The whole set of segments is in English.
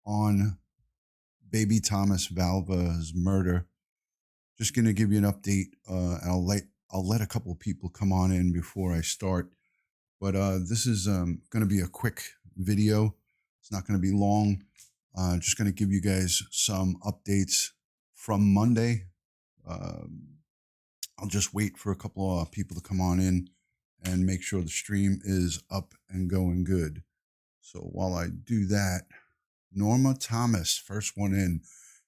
on baby Thomas Valva's murder. Just going to give you an update. I'll let a couple of people come on in before I start. But this is going to be a quick video. It's not going to be long. Just going to give you guys some updates from Monday. I'll just wait for a couple of people to come on in and make sure the stream is up and going good. So while I do that, Norma Thomas, first one in.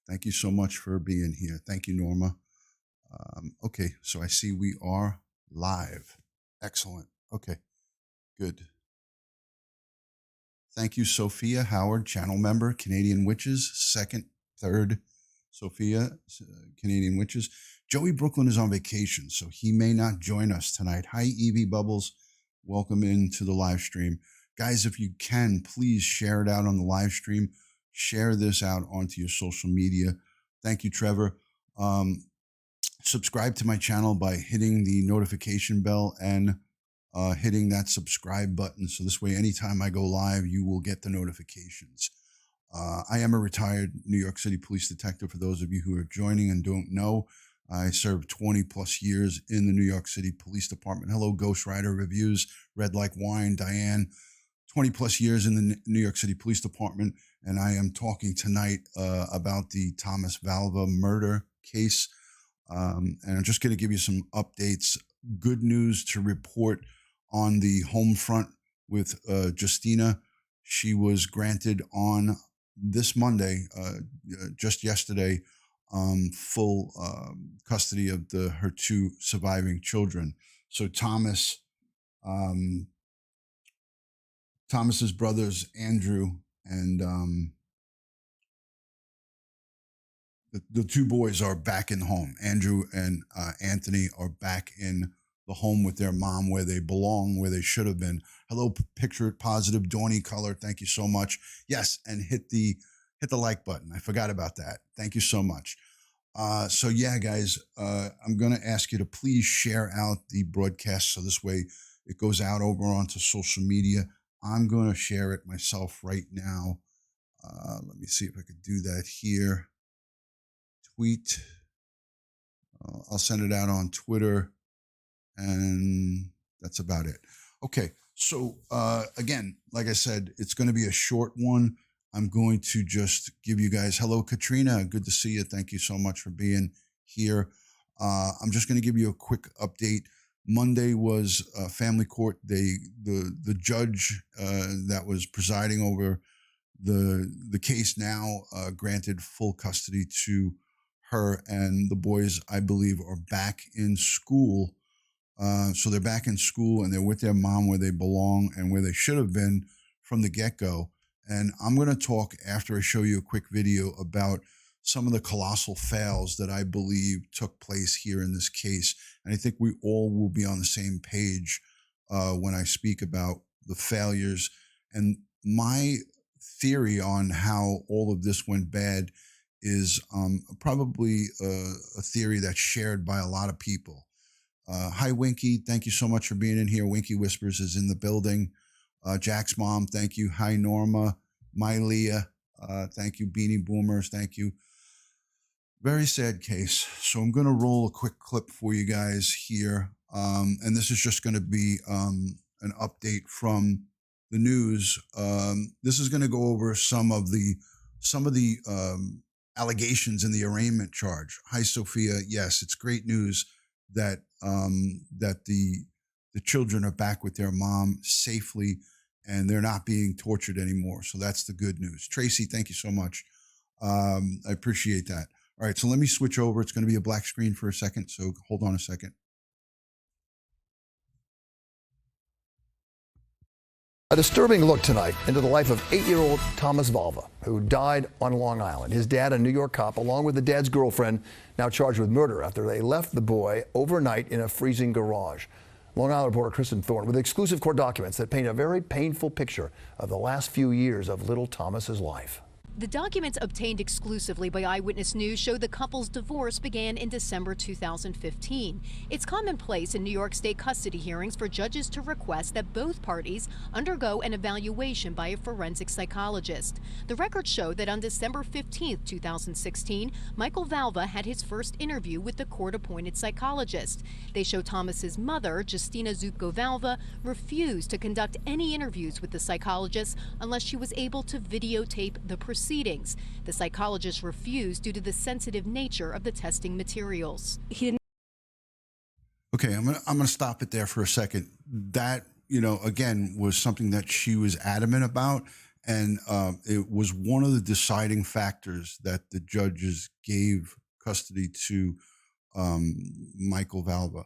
Thank you so much for being here. Thank you, Norma. Okay, so I see we are live. Excellent. Okay, good. Thank you, Sophia Howard, channel member, Canadian Witches, second, third, Sophia, Canadian Witches. Joey Brooklyn is on vacation, so he may not join us tonight. Hi, Evie Bubbles. Welcome into the live stream. Guys, if you can, please share it out on the live stream. Share this out onto your social media. Thank you, Trevor. Subscribe to my channel by hitting the notification bell and hitting that subscribe button. So this way, anytime I go live, you will get the notifications. I am a retired New York City Police Detective. For those of you who are joining and don't know, I served 20 plus years in the New York City Police Department. Hello, Ghost Rider Reviews, Red Like Wine, Diane. 20 plus years in the New York City Police Department. And I am talking tonight about the Thomas Valva murder case. And I'm just going to give you some updates. Good news to report on the home front with Justyna. She was granted on this Monday, just yesterday, full custody of her two surviving children. So Thomas's brothers, Andrew and the two boys are back in the home. Andrew and Anthony are back in the home with their mom, where they belong, where they should have been. Hello, Picture It Positive, Dawny Color. Thank you so much. Yes, and hit the like button. I forgot about that. Thank you so much. So yeah, guys, I'm going to ask you to please share out the broadcast so this way it goes out over onto social media. I'm going to share it myself right now. Let me see if I could do that here. Tweet. I'll send it out on Twitter, and that's about it. Okay, so again, like I said, it's going to be a short one. I'm going to just give you guys, hello, Katrina. Good to see you. Thank you so much for being here. I'm just going to give you a quick update. Monday was family court. The judge that was presiding over the case now granted full custody to her, and the boys, I believe, are back in school. So they're back in school and they're with their mom where they belong and where they should have been from the get-go. And I'm going to talk after I show you a quick video about some of the colossal fails that I believe took place here in this case. And I think we all will be on the same page when I speak about the failures. And my theory on how all of this went bad is probably a theory that's shared by a lot of people. Hi, Winky. Thank you so much for being in here. Winky Whispers is in the building. Jack's mom, thank you. Hi, Norma. My Leah, thank you. Beanie Boomers, thank you. Very sad case. So I'm going to roll a quick clip for you guys here. And this is just going to be an update from the news. This is going to go over some of the allegations in the arraignment charge. Hi, Sophia. Yes, it's great news that the children are back with their mom safely and they're not being tortured anymore. So that's the good news. Tracy, thank you so much. I appreciate that. All right, so let me switch over. It's going to be a black screen for a second, so hold on a second. A disturbing look tonight into the life of 8-year-old Thomas Valva, who died on Long Island. His dad, a New York cop, along with the dad's girlfriend, now charged with murder after they left the boy overnight in a freezing garage. Long Island reporter Kristen Thorne with exclusive court documents that paint a very painful picture of the last few years of little Thomas's life. The documents obtained exclusively by Eyewitness News show the couple's divorce began in December 2015. It's commonplace in New York State custody hearings for judges to request that both parties undergo an evaluation by a forensic psychologist. The records show that on December 15, 2016, Michael Valva had his first interview with the court-appointed psychologist. They show Thomas's mother, Justyna Valva, refused to conduct any interviews with the psychologist unless she was able to videotape the proceedings. The psychologist refused due to the sensitive nature of the testing materials. Okay, I'm gonna stop it there for a second. That, again, was something that she was adamant about, and it was one of the deciding factors that the judges gave custody to Michael Valva.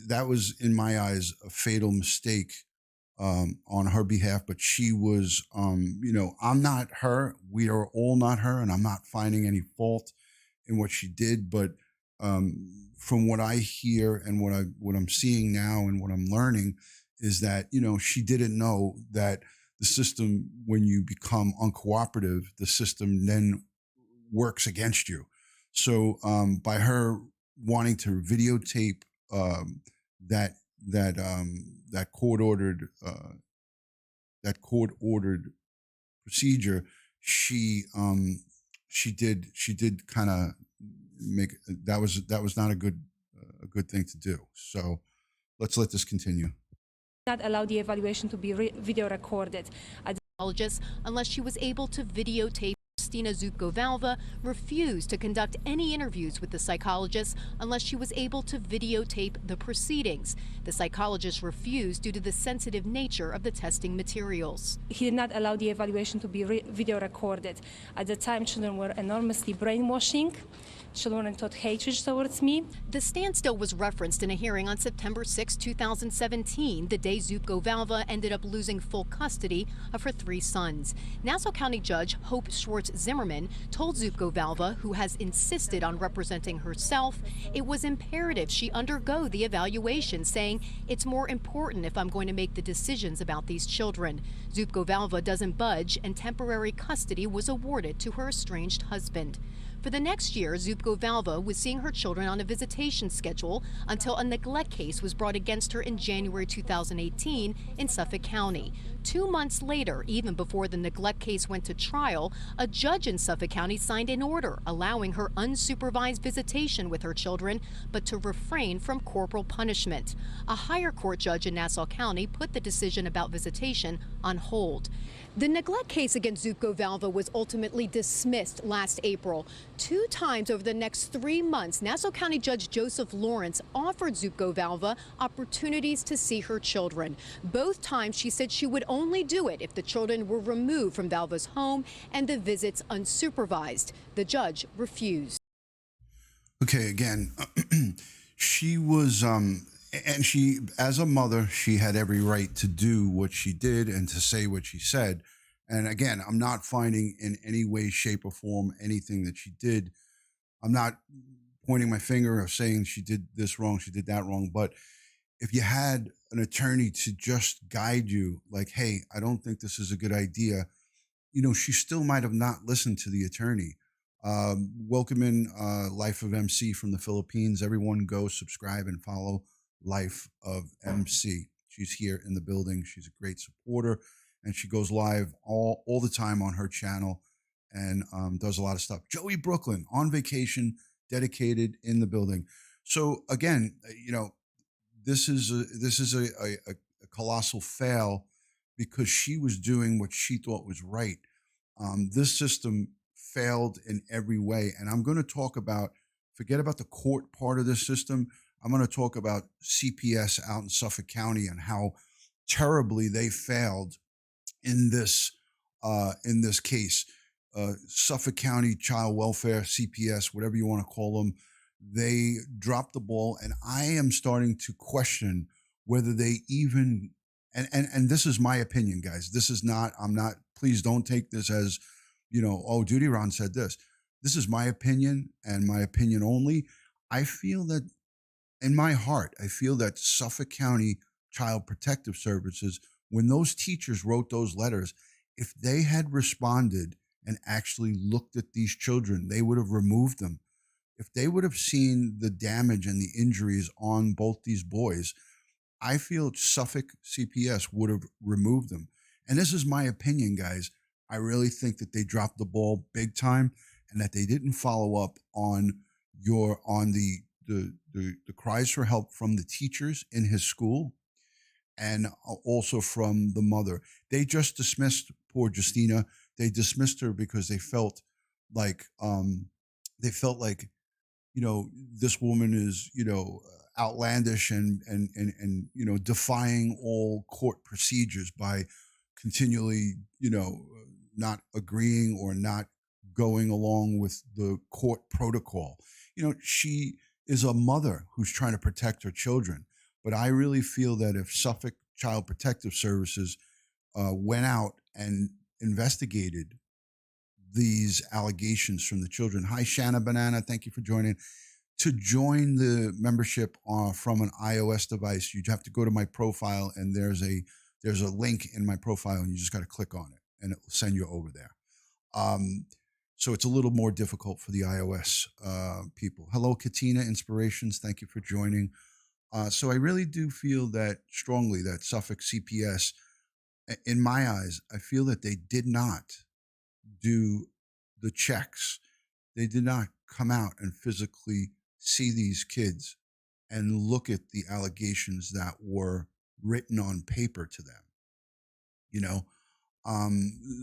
That was, in my eyes, a fatal mistake on her behalf, but she was, I'm not her. We are all not her, and I'm not finding any fault in what she did. But from what I hear and what I'm seeing now and what I'm learning is that, she didn't know that the system, when you become uncooperative, the system then works against you. So by her wanting to videotape that court ordered procedure, she did kind of make that was not a good thing to do. So let's let this continue. Not allow the evaluation to be video recorded. Unless she was able to videotape. Justyna Valva refused to conduct any interviews with the psychologist unless she was able to videotape the proceedings. The psychologist refused due to the sensitive nature of the testing materials. He did not allow the evaluation to be video recorded. At the time, children were enormously brainwashing. Children taught hatred towards me. The standstill was referenced in a hearing on September 6, 2017, the day Valva ended up losing full custody of her 3 sons. Nassau County Judge Hope Schwartz Zimmerman told Valva, who has insisted on representing herself, it was imperative she undergo the evaluation, saying it's more important if I'm going to make the decisions about these children. Valva doesn't budge, and temporary custody was awarded to her estranged husband. For the next year, Valva was seeing her children on a visitation schedule until a neglect case was brought against her in January 2018 in Suffolk County. 2 months later, even before the neglect case went to trial, a judge in Suffolk County signed an order allowing her unsupervised visitation with her children, but to refrain from corporal punishment. A higher court judge in Nassau County put the decision about visitation on hold. The neglect case against Valva was ultimately dismissed last April. 2 times over the next 3 months, Nassau County Judge Joseph Lawrence offered Valva opportunities to see her children. Both times she said she would only do it if the children were removed from Valva's home and the visits unsupervised. The judge refused. Okay, again, she was, and she, as a mother, she had every right to do what she did and to say what she said. And again, I'm not finding in any way, shape, or form anything that she did. I'm not pointing my finger or saying she did this wrong, she did that wrong. But if you had an attorney to just guide you, like, hey, I don't think this is a good idea, she still might have not listened to the attorney. Welcome in Life of MC from the Philippines. Everyone go subscribe and follow Life of MC. She's here in the building. She's a great supporter, and she goes live all the time on her channel and does a lot of stuff. Joey Brooklyn on vacation, dedicated in the building. So again, this is a colossal fail because she was doing what she thought was right. This system failed in every way, and I'm going to talk about, forget about the court part of this system. I'm going to talk about CPS out in Suffolk County and how terribly they failed in this case. Suffolk County Child Welfare, CPS, whatever you want to call them, they dropped the ball, and I am starting to question whether they even. And this is my opinion, guys. This is not. I'm not. Please don't take this as, oh, DutyRon said this. This is my opinion and my opinion only. I feel that. In my heart, I feel that Suffolk County Child Protective Services, when those teachers wrote those letters, if they had responded and actually looked at these children, they would have removed them. If they would have seen the damage and the injuries on both these boys, I feel Suffolk CPS would have removed them. And this is my opinion, guys. I really think that they dropped the ball big time, and that they didn't follow up on the cries for help from the teachers in his school, and also from the mother. They just dismissed poor Justyna. They dismissed her because like they felt like, this woman is, outlandish and defying all court procedures by continually, not agreeing or not going along with the court protocol. She is a mother who's trying to protect her children. But I really feel that if Suffolk Child Protective Services went out and investigated these allegations from the children. Hi, Shanna Banana. Thank you for joining. To join the membership from an iOS device, you'd have to go to my profile, and there's a link in my profile, and you just got to click on it, and it will send you over there. So it's a little more difficult for the iOS people. Hello, Katina Inspirations. Thank you for joining. So I really do feel that strongly that Suffolk CPS, in my eyes, I feel that they did not do the checks. They did not come out and physically see these kids and look at the allegations that were written on paper to them.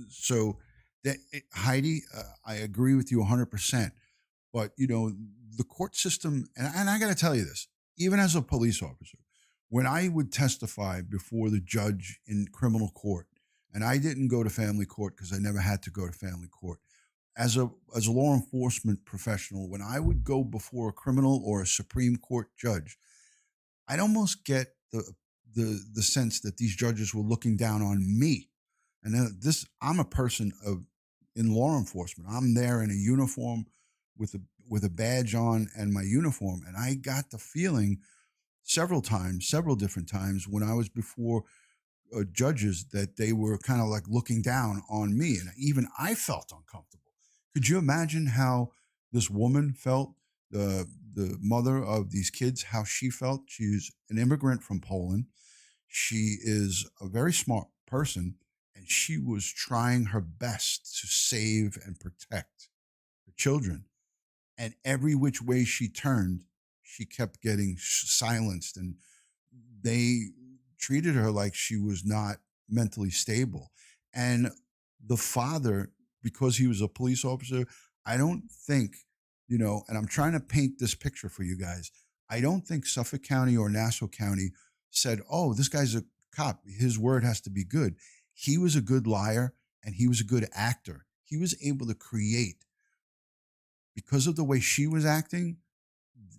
So that Heidi, I agree with you 100%. But the court system, and I got to tell you this, even as a police officer, when I would testify before the judge in criminal court, and I didn't go to family court because I never had to go to family court. As a law enforcement professional, when I would go before a criminal or a Supreme Court judge, I'd almost get the sense that these judges were looking down on me. And I'm a person in law enforcement. I'm there in a uniform with a badge on and my uniform, and I got the feeling several different times when I was before judges that they were kind of like looking down on me, and even I felt uncomfortable. Could you imagine how this woman felt, the mother of these kids, how she felt? She's an immigrant from Poland. She is a very smart person, and she was trying her best to save and protect her children. And every which way she turned, she kept getting silenced, and they treated her like she was not mentally stable. And the father, because he was a police officer, I don't think, and I'm trying to paint this picture for you guys. I don't think Suffolk County or Nassau County said, oh, this guy's a cop, his word has to be good. He was a good liar, and he was a good actor. He was able to create, because of the way she was acting,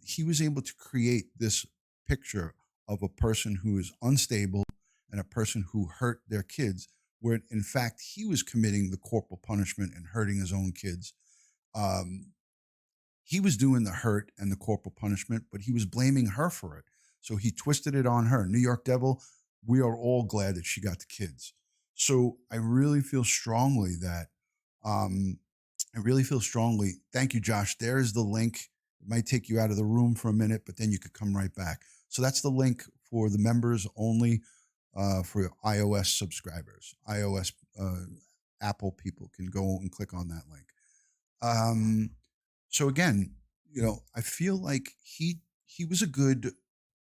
he was able to create this picture of a person who is unstable and a person who hurt their kids, where in fact he was committing the corporal punishment and hurting his own kids. He was doing the hurt and the corporal punishment, but he was blaming her for it. So he twisted it on her. New York Devil, we are all glad that she got the kids. So I really feel strongly that, thank you, Josh. There's the link. It might take you out of the room for a minute, but then you could come right back. So that's the link for the members only, for iOS subscribers. iOS Apple people can go and click on that link. So again, I feel like he was a good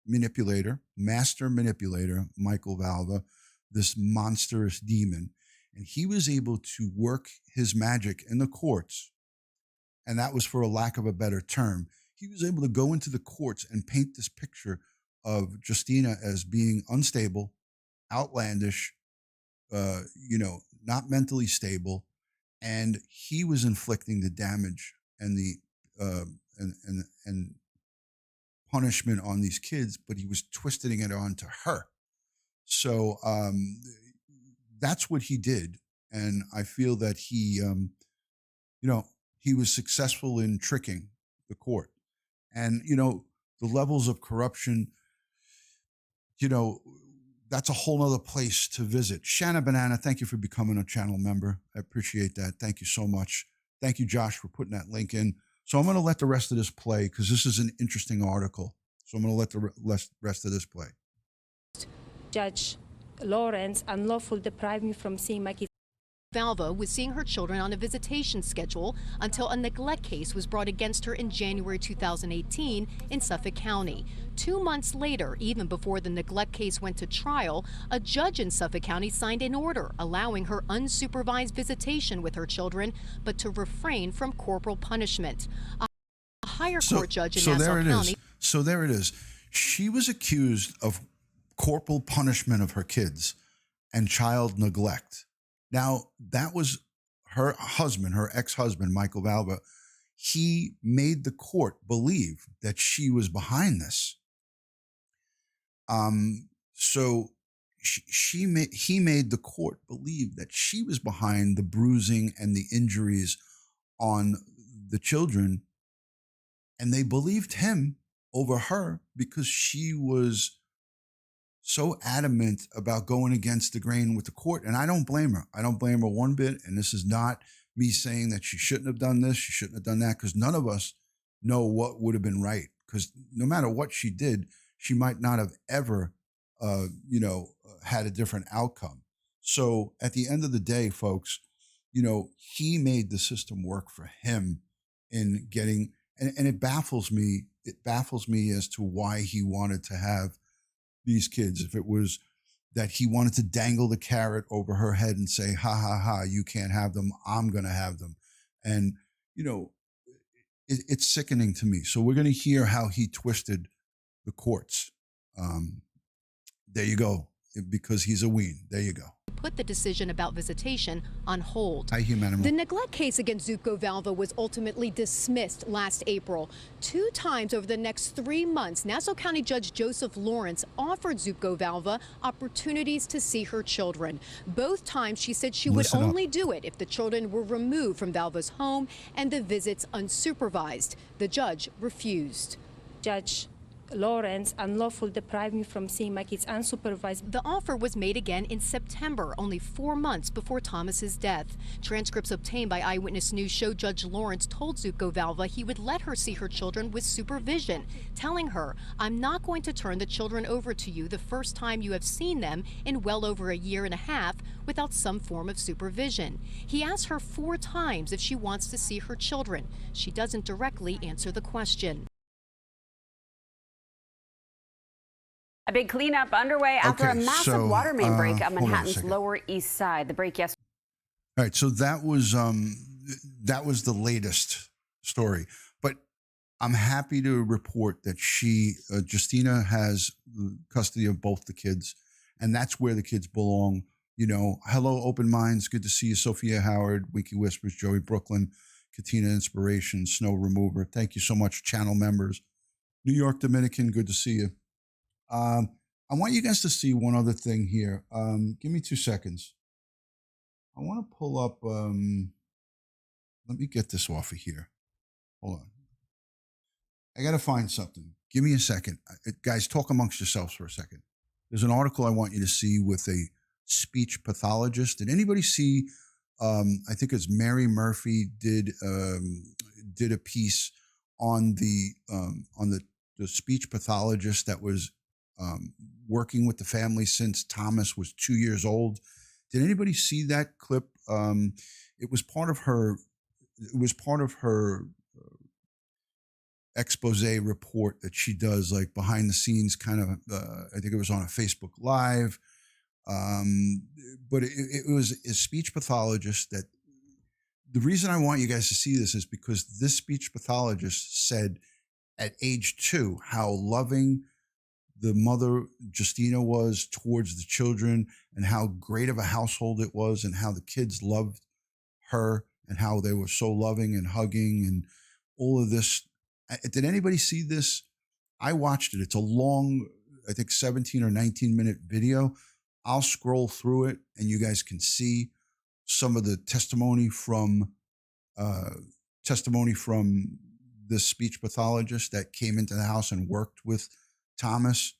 manipulator, master manipulator, Michael Valva, this monstrous demon, and he was able to work his magic in the courts. And that was for a lack of a better term. He was able to go into the courts and paint this picture of Justyna as being unstable, outlandish, not mentally stable, and he was inflicting the damage and the and punishment on these kids, but he was twisting it onto her. So that's what he did, and I feel that he was successful in tricking the court, and the levels of corruption. that's a whole nother place to visit. Shanna Banana, thank you for becoming a channel member. I appreciate that. Thank you so much. Thank you, Josh, for putting that link in. So I'm going to let the rest of this play because this is an interesting article. So I'm going to let the rest of this play. Judge Lawrence unlawfully deprived me from seeing my kids. Valva was seeing her children on a visitation schedule until a neglect case was brought against her in January 2018 in Suffolk County. 2 months later, even before the neglect case went to trial, a judge in Suffolk County signed an order allowing her unsupervised visitation with her children, but to refrain from corporal punishment. A higher court judge in Nassau County. So there it is. She was accused of corporal punishment of her kids and child neglect. Now, that was her husband, her ex-husband, Michael Valva. He made the court believe that she was behind this. So he made the court believe that she was behind the bruising and the injuries on the children. And they believed him over her because she was so adamant about going against the grain with the court. And I don't blame her. I don't blame her one bit. And this is not me saying that she shouldn't have done this, she shouldn't have done that, because none of us know what would have been right. Because no matter what she did, she might not have ever, had a different outcome. So at the end of the day, folks, he made the system work for him in getting, and it baffles me. It baffles me as to why he wanted to have these kids. If it was that he wanted to dangle the carrot over her head and say, ha, ha, ha, you can't have them, I'm going to have them. And, it's sickening to me. So we're going to hear how he twisted the courts. There you go. Because he's a ween. There you go. Put the decision about visitation on hold. Hi, Humanimal. The neglect case against Zupko Valva was ultimately dismissed last April. 2 times over the next 3 months, Nassau County Judge Joseph Lawrence offered Zupko Valva opportunities to see her children. Both times she said she would only do it if the children were removed from Valva's home and the visits unsupervised. The judge refused. Judge Lawrence unlawfully deprived me from seeing my kids unsupervised. The offer was made again in September, only 4 months before Thomas's death. Transcripts obtained by Eyewitness News show Judge Lawrence told Zupko Valva he would let her see her children with supervision, telling her, "I'm not going to turn the children over to you the first time you have seen them in well over a year and a half without some form of supervision." He asked her 4 times if she wants to see her children. She doesn't directly answer the question. A big cleanup underway after a massive water main break on Manhattan's Lower East Side. The break yesterday. All right, so that was the latest story. But I'm happy to report that Justyna has custody of both the kids, and that's where the kids belong. Hello, Open Minds. Good to see you, Sophia Howard, Wiki Whispers, Joey Brooklyn, Katina Inspiration, Snow Remover. Thank you so much, channel members. New York Dominican, good to see you. I want you guys to see one other thing here. Give me 2 seconds. I want to pull up, let me get this off of here. Hold on. I got to find something. Give me a second. Guys, talk amongst yourselves for a second. There's an article I want you to see with a speech pathologist. Did anybody see, I think it's Mary Murphy did a piece on the speech pathologist that was working with the family since Thomas was 2 years old. Did anybody see that clip? It was part of her. It was part of her expose report that she does, like behind the scenes, kind of. I think it was on a Facebook Live. But it was a speech pathologist that. The reason I want you guys to see this is because this speech pathologist said at age 2 how loving the mother, Justyna, was towards the children, and how great of a household it was, and how the kids loved her, and how they were so loving and hugging and all of this. Did anybody see this? I watched it. It's a long, I think 17 or 19-minute video. I'll scroll through it and you guys can see some of the testimony from this speech pathologist that came into the house and worked with Thomas.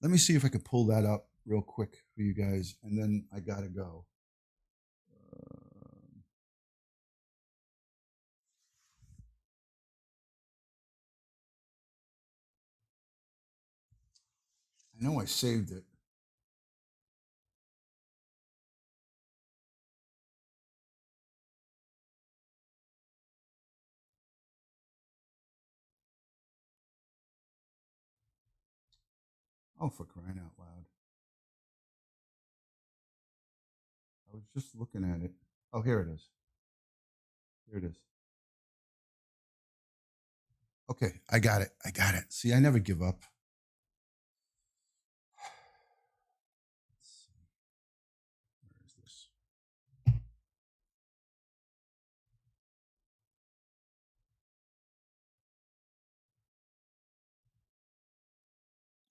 Let me see if I could pull that up real quick for you guys, and then I gotta go. I know I saved it. Oh, for crying out loud. I was just looking at it. Oh, here it is. Here it is. Okay, I got it. I got it. See, I never give up. Where is this?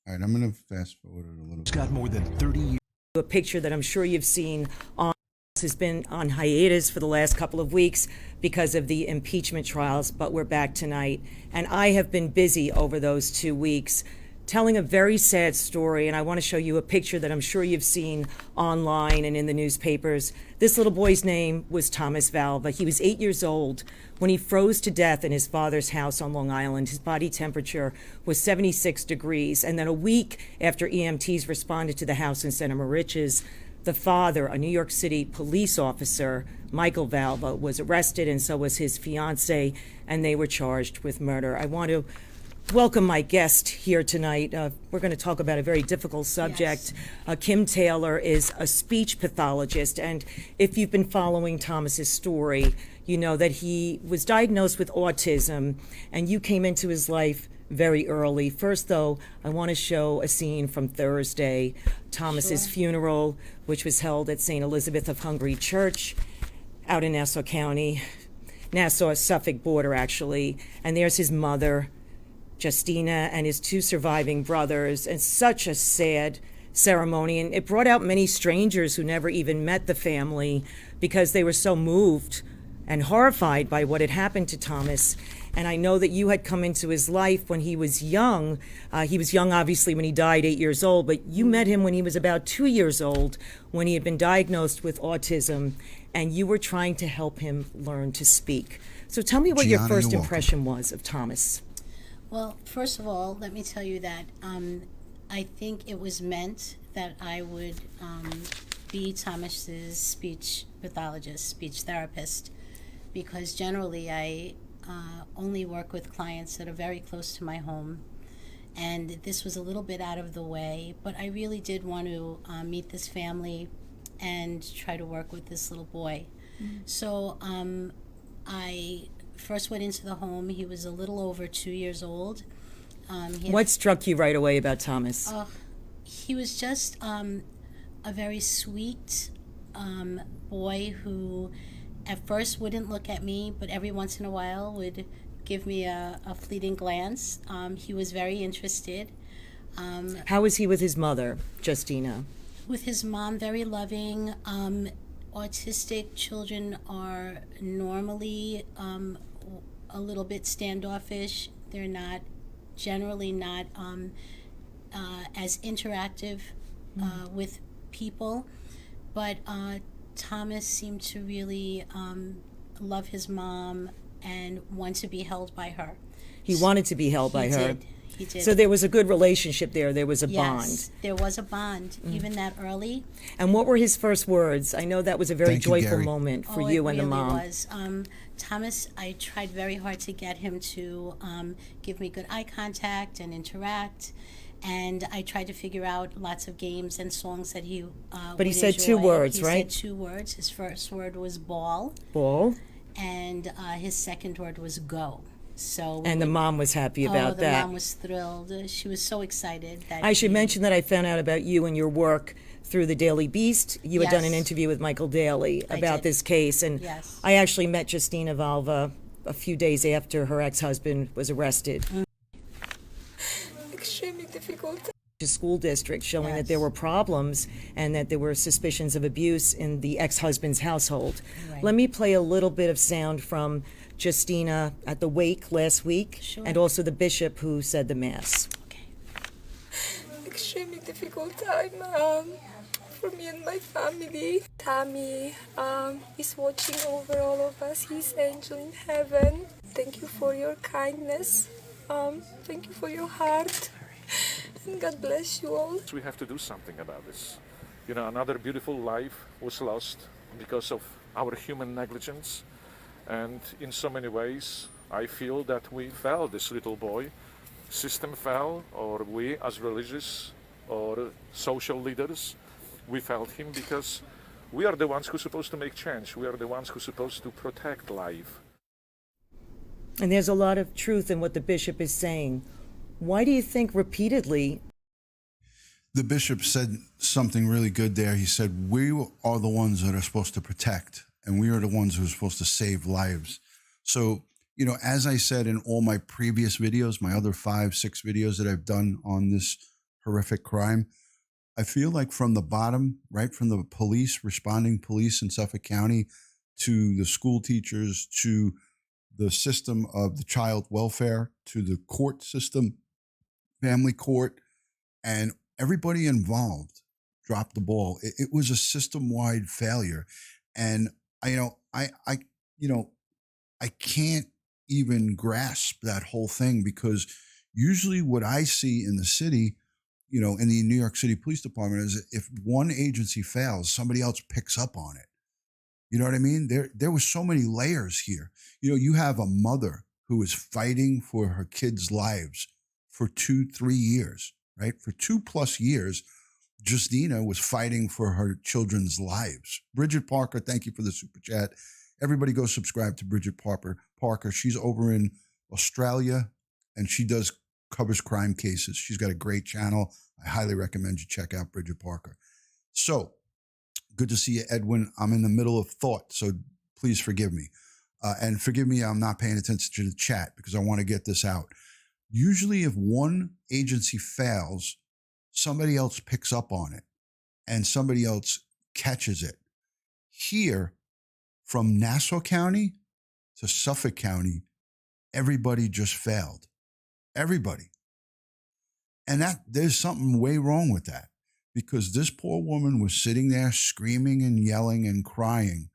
All right, I'm going to fast forward it a little bit. It's got more than 30 years. A picture that I'm sure you've seen on has been on hiatus for the last couple of weeks because of the impeachment trials, but we're back tonight. And I have been busy over those 2 weeks telling a very sad story, and I want to show you a picture that I'm sure you've seen online and in the newspapers. This little boy's name was Thomas Valva. He was 8 years old when he froze to death in his father's house on Long Island. His body temperature was 76 degrees. And then a week after EMTs responded to the house in Center Moriches, the father, a New York City police officer, Michael Valva, was arrested, and so was his fiancée, and they were charged with murder. I want to welcome my guest here tonight. We're going to talk about a very difficult subject. Yes. Kim Taylor is a speech pathologist, and if you've been following Thomas's story, you know that he was diagnosed with autism, and you came into his life very early. First, though, I want to show a scene from Thursday, Thomas's funeral, which was held at St. Elizabeth of Hungary Church out in Nassau County, Nassau, Suffolk border, actually. And there's his mother, Justyna, and his two surviving brothers, and such a sad ceremony. And it brought out many strangers who never even met the family because they were so moved and horrified by what had happened to Thomas. And I know that you had come into his life when he was young. He was young, obviously, when he died, 8 years old, but you met him when he was about 2 years old, when he had been diagnosed with autism, and you were trying to help him learn to speak. So tell me what your first impression was of Thomas. Well, first of all, let me tell you that I think it was meant that I would be Thomas's speech pathologist, speech therapist, because generally I only work with clients that are very close to my home, and this was a little bit out of the way, but I really did want to meet this family and try to work with this little boy. Mm-hmm. So I first went into the home. He was a little over 2 years old. What struck you right away about Thomas? He was just a very sweet boy who at first wouldn't look at me, but every once in a while would give me a fleeting glance. He was very interested. How was he with his mother, Justyna? With his mom, very loving. Autistic children are normally a little bit standoffish. They're not generally not as interactive with people, but Thomas seemed to really love his mom and want to be held by her. He wanted to be held by her. He did. So there was a good relationship there. There was a bond. Yes, there was a bond, even that early. And what were his first words? I know that was a very joyful moment for you and the mom. It was. Thomas, I tried very hard to get him to give me good eye contact and interact. And I tried to figure out lots of games and songs that he But he said two words, right? He said 2 words. His first word was ball. Ball. And his second word was go. So and the mom was happy about that. The mom was thrilled. She was so excited. That I should mention that I found out about you and your work through the Daily Beast. You had done an interview with Michael Daly about this case. And I actually met Justyna Valva a few days after her ex-husband was arrested. Extremely difficult. To school district showing that there were problems and that there were suspicions of abuse in the ex-husband's household. Right. Let me play a little bit of sound from Justyna at the wake last week, and also the bishop who said the mass. Okay. extremely difficult time for me and my family. Tammy is watching over all of us. He's angel in heaven. Thank you for your kindness. Thank you for your heart. And God bless you all. We have to do something about this. You know, another beautiful life was lost because of our human negligence. And in so many ways, I feel that we failed this little boy. System fell, or we as religious or social leaders, we failed him because we are the ones who are supposed to make change. We are the ones who are supposed to protect life. And there's a lot of truth in what the bishop is saying. Why do you think repeatedly? The bishop said something really good there. He said, we are the ones that are supposed to protect, and we are the ones who are supposed to save lives. So, you know, as I said in all my previous videos, my other 5-6 videos that I've done on this horrific crime, I feel like from the bottom, right, from the responding police in Suffolk County, to the school teachers, to the system of the child welfare, to the court system, family court, and everybody involved dropped the ball. It was a system-wide failure. And I can't even grasp that whole thing, because usually what I see in the city, you know, in the New York City Police Department, is if one agency fails, somebody else picks up on it. You know what I mean? There was so many layers here. You know, you have a mother who is fighting for her kids' lives for 2-3 years, right? For 2+ years, Justyna was fighting for her children's lives. Bridget Parker, thank you for the super chat. Everybody go subscribe to Bridget Parker. She's over in Australia, and she covers crime cases. She's got a great channel. I highly recommend you check out Bridget Parker. So, good to see you, Edwin. I'm in the middle of thought, so please forgive me. And forgive me, I'm not paying attention to the chat because I want to get this out. Usually if one agency fails, somebody else picks up on it and somebody else catches it. Here, from Nassau County to Suffolk County, everybody just failed. Everybody. And there's something way wrong with that, because this poor woman was sitting there screaming and yelling and crying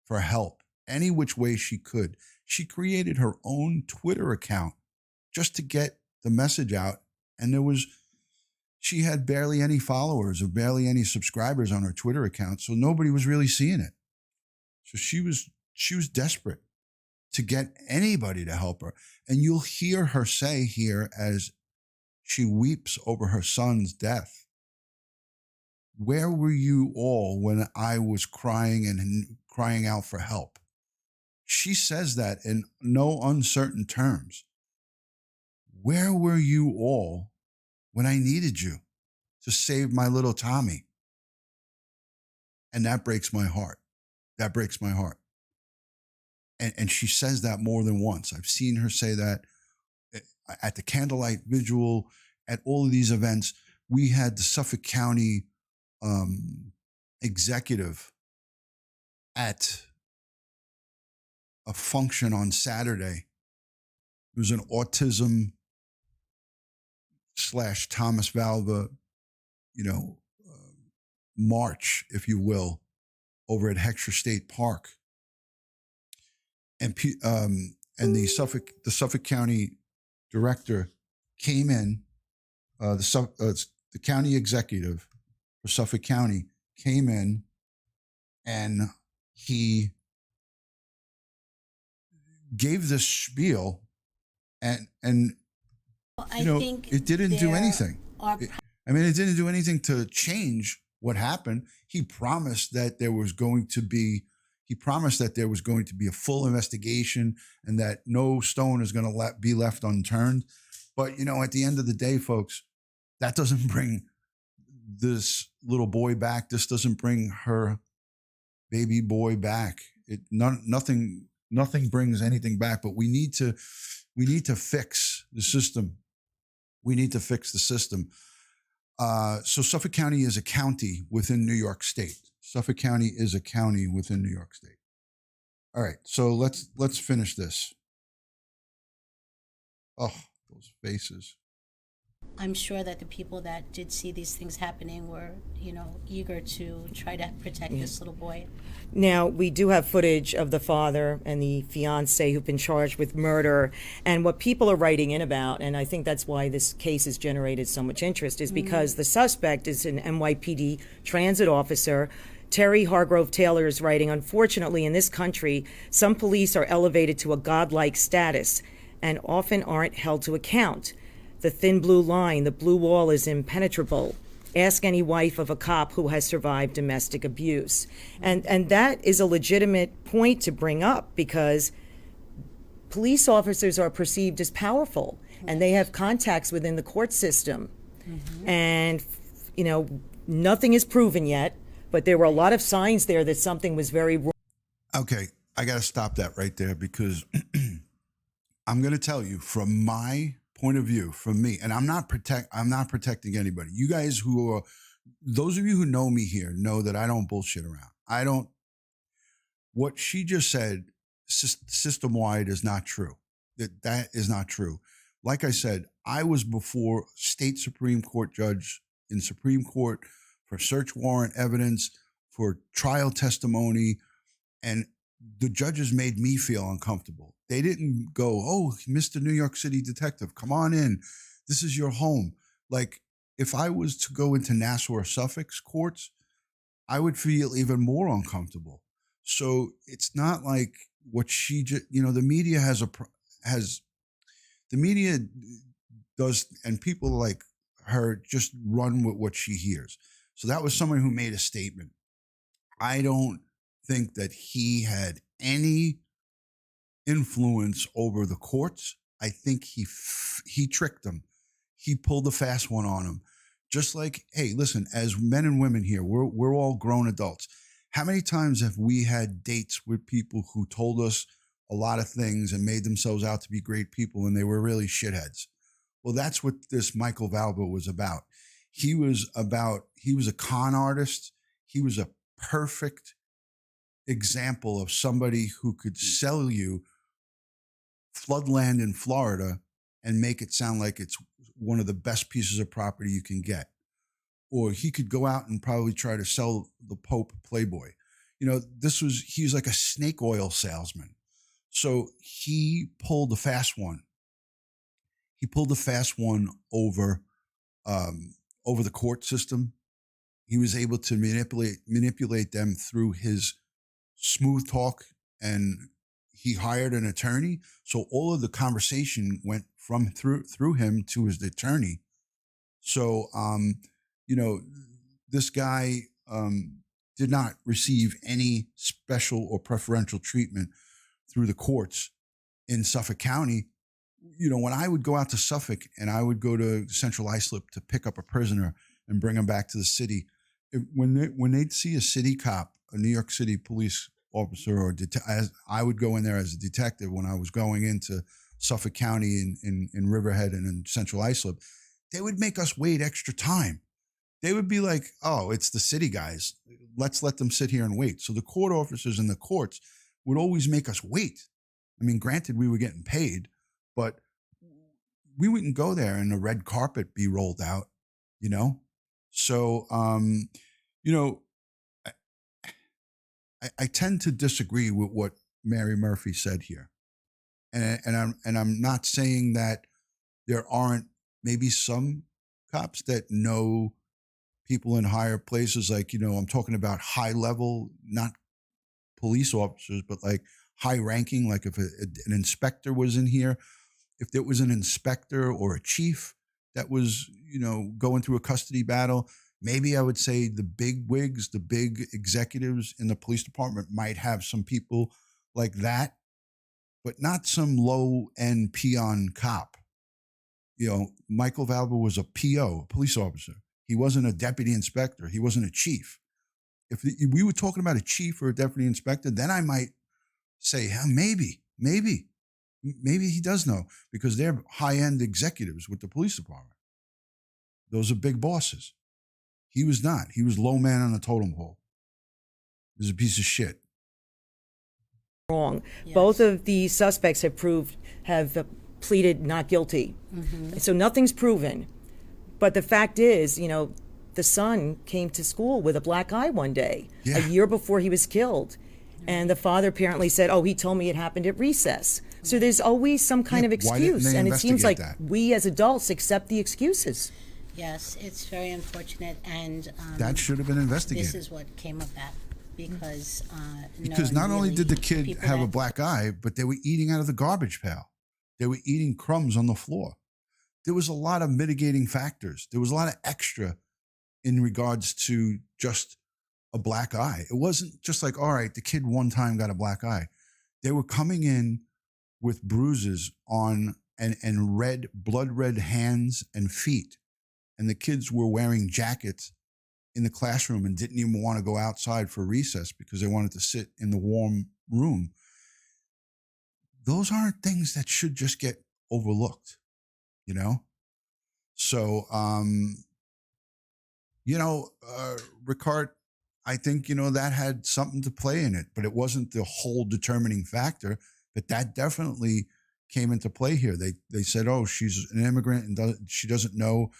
for help any which way she could. She created her own Twitter account just to get the message out. And she had barely any followers or barely any subscribers on her Twitter account. So nobody was really seeing it. So she was desperate to get anybody to help her. And you'll hear her say here as she weeps over her son's death, where were you all when I was crying and crying out for help? She says that in no uncertain terms. Where were you all when I needed you to save my little Tommy? And that breaks my heart. That breaks my heart. And she says that more than once. I've seen her say that at the candlelight vigil, at all of these events. We had the Suffolk County executive at a function on Saturday. It was an autism / Thomas Valva, march, if you will, over at Heckscher State Park. And the Suffolk County director came in, the county executive for Suffolk County came in, and he gave this spiel, and it didn't do anything. It didn't do anything to change what happened. He promised that there was going to be a full investigation and that no stone is going to be left unturned. But, at the end of the day, folks, that doesn't bring this little boy back. This doesn't bring her baby boy back. Nothing brings anything back, but we need to fix the system. We need to fix the system. So Suffolk County is a county within New York State. Suffolk County is a county within New York State. All right, so let's finish this. Oh, those faces. I'm sure that the people that did see these things happening were, eager to try to protect this little boy. Now, we do have footage of the father and the fiance who've been charged with murder. And what people are writing in about, and I think that's why this case has generated so much interest, is because the suspect is an NYPD transit officer. Terry Hargrove Taylor is writing, unfortunately, in this country, some police are elevated to a godlike status and often aren't held to account. The thin blue line, the blue wall is impenetrable. Ask any wife of a cop who has survived domestic abuse. And that is a legitimate point to bring up, because police officers are perceived as powerful and they have contacts within the court system. And, nothing is proven yet, but there were a lot of signs there that something was very wrong. Okay, I got to stop that right there, because I'm going to tell you from my point of view, from me, and I'm not protecting anybody. You guys those of you who know me here know that I don't bullshit around. What she just said, system-wide, is not true. That is not true. Like I said, I was before state Supreme Court judge in Supreme Court for search warrant evidence, for trial testimony, and the judges made me feel uncomfortable. They didn't go, "Oh, Mr. New York City detective, come on in. This is your home." Like, if I was to go into Nassau or Suffolk's courts, I would feel even more uncomfortable. So it's not like what she just, the media the media does, and people like her just run with what she hears. So that was someone who made a statement. I don't think that he had any influence over the courts. I think he tricked them. He pulled the fast one on them. Just like, hey, listen, as men and women here, we're all grown adults. How many times have we had dates with people who told us a lot of things and made themselves out to be great people, and they were really shitheads? Well, that's what this Michael Valva was about. He was a con artist. He was a perfect example of somebody who could sell you floodland in Florida and make it sound like it's one of the best pieces of property you can get. Or he could go out and probably try to sell the Pope Playboy. He's like a snake oil salesman. So he pulled the fast one. He pulled the fast one over the court system. He was able to manipulate them through his smooth talk, and he hired an attorney. So all of the conversation went through him to his attorney. So, this guy did not receive any special or preferential treatment through the courts in Suffolk County. When I would go out to Suffolk and I would go to Central Islip to pick up a prisoner and bring him back to the city, when they'd see a city cop, a New York City police officer, or I would go in there as a detective when I was going into Suffolk County in Riverhead and in Central Islip, they would make us wait extra time. They would be like, "Oh, it's the city guys. Let's let them sit here and wait." So the court officers in the courts would always make us wait. I mean, granted, we were getting paid, but we wouldn't go there and the red carpet be rolled out, So, I tend to disagree with what Mary Murphy said here. And I'm not saying that there aren't maybe some cops that know people in higher places. Like, I'm talking about high level, not police officers, but like high ranking. Like if an inspector was in here, if there was an inspector or a chief that was, going through a custody battle, maybe I would say the big wigs, the big executives in the police department might have some people like that, but not some low-end peon cop. Michael Valva was a PO, a police officer. He wasn't a deputy inspector. He wasn't a chief. If we were talking about a chief or a deputy inspector, then I might say, maybe he does know, because they're high-end executives with the police department. Those are big bosses. He was not. He was low man on the totem pole. He was a piece of shit. Wrong. Yes. Both of the suspects have pleaded not guilty. So nothing's proven. But the fact is, the son came to school with a black eye one day, a year before he was killed. And the father apparently said, oh, he told me it happened at recess. So there's always some kind of excuse. And it seems like we as adults accept the excuses. Yes, it's very unfortunate. And that should have been investigated. This is what came of that. Because not only did the kid have a black eye, but they were eating out of the garbage pail. They were eating crumbs on the floor. There was a lot of mitigating factors. There was a lot of extra in regards to just a black eye. It wasn't just like, all right, the kid one time got a black eye. They were coming in with bruises on and blood red hands and feet. And the kids were wearing jackets in the classroom and didn't even want to go outside for recess because they wanted to sit in the warm room. Those aren't things that should just get overlooked, So, Ricard, I think, that had something to play in it, but it wasn't the whole determining factor. But that definitely came into play here. They said, oh, she's an immigrant and she doesn't know,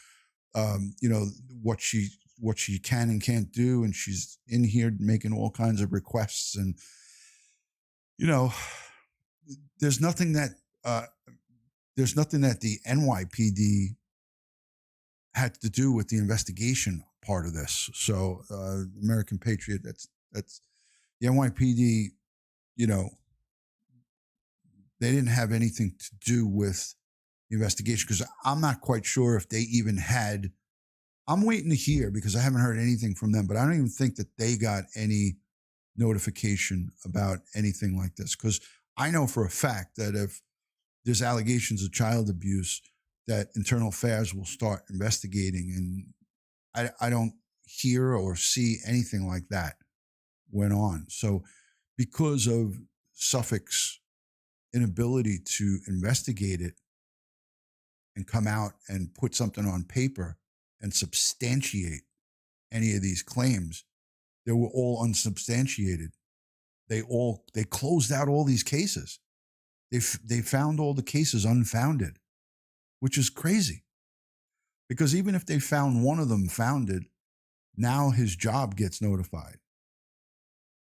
what she can and can't do. And she's in here making all kinds of requests. And, there's nothing that the NYPD had to do with the investigation part of this. So, American Patriot, that's the NYPD, they didn't have anything to do with the investigation because I'm not quite sure if they even had. I'm waiting to hear because I haven't heard anything from them, but I don't even think that they got any notification about anything like this. Because I know for a fact that if there's allegations of child abuse, that Internal Affairs will start investigating. And I don't hear or see anything like that went on. So because of Suffolk's inability to investigate it and come out and put something on paper and substantiate any of these claims, they were all unsubstantiated. They closed out all these cases. They found all the cases unfounded, which is crazy. Because even if they found one of them founded, now his job gets notified.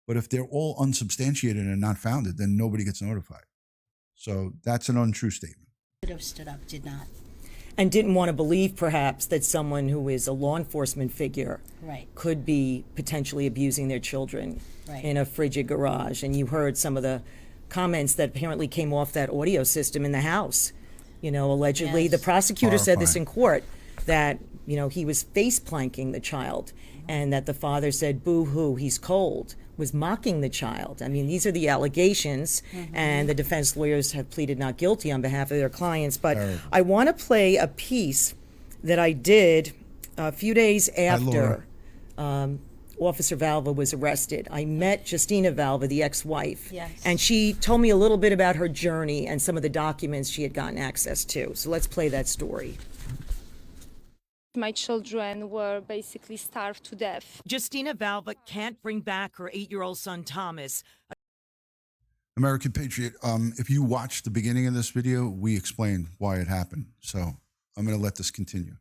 But if they're all unsubstantiated and not founded, then nobody gets notified. So that's an untrue statement. Could have stood up, did not. And didn't want to believe, perhaps, that someone who is a law enforcement figure could be potentially abusing their children in a frigid garage. And you heard some of the comments that apparently came off that audio system in the house. Allegedly, the prosecutor said this in court, that, he was face planking the child and that the father said, boo-hoo, he's cold, was mocking the child. I mean, these are the allegations, and the defense lawyers have pleaded not guilty on behalf of their clients. But I want to play a piece that I did a few days after Officer Valva was arrested. I met Justyna Valva, the ex-wife, and she told me a little bit about her journey and some of the documents she had gotten access to. So let's play that story. My children were basically starved to death. Justyna Valva can't bring back her 8-year-old son, Thomas. American Patriot, if you watched the beginning of this video, we explained why it happened. So I'm going to let this continue.